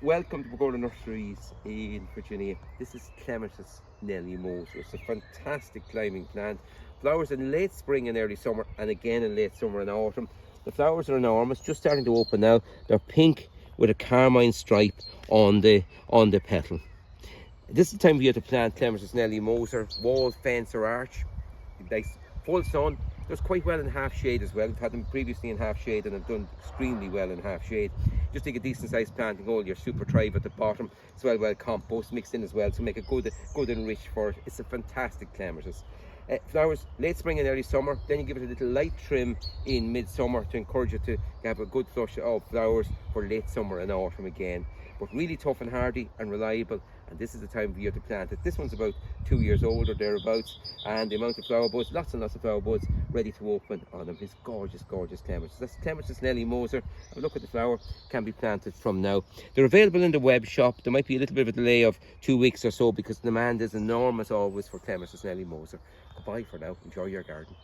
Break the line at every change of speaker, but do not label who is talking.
Welcome to Pergola Nurseries in Virginia. This is Clematis Nelly Moser. It's a fantastic climbing plant. Flowers in late spring and early summer, and again in late summer and autumn. The flowers are enormous, just starting to open now. They're pink with a carmine stripe on the petal. This is the time of year to plant Clematis Nelly Moser. Wall, fence or arch. Nice full sun. Does quite well in half shade as well. We've had them previously in half shade and have done extremely well in half shade. Just take a decent sized planting hole, your super tribe at the bottom, as well compost mixed in as well to make it good and rich for it. It's a fantastic clematis. Flowers late spring and early summer, then you give it a little light trim in midsummer to encourage it to have a good flush of flowers for late summer and autumn again. But really tough and hardy and reliable, and this is the time of year to plant it. This one's about 2 years old or thereabouts, and the amount of flower buds, lots and lots of flower buds ready to open on them. It's gorgeous, gorgeous clematis. That's Clematis Nelly Moser. Have a look at the flower, can be planted from now. They're available in the web shop. There might be a little bit of a delay of 2 weeks or so because the demand is enormous always for Clematis Nelly Moser. Goodbye for now. Enjoy your garden.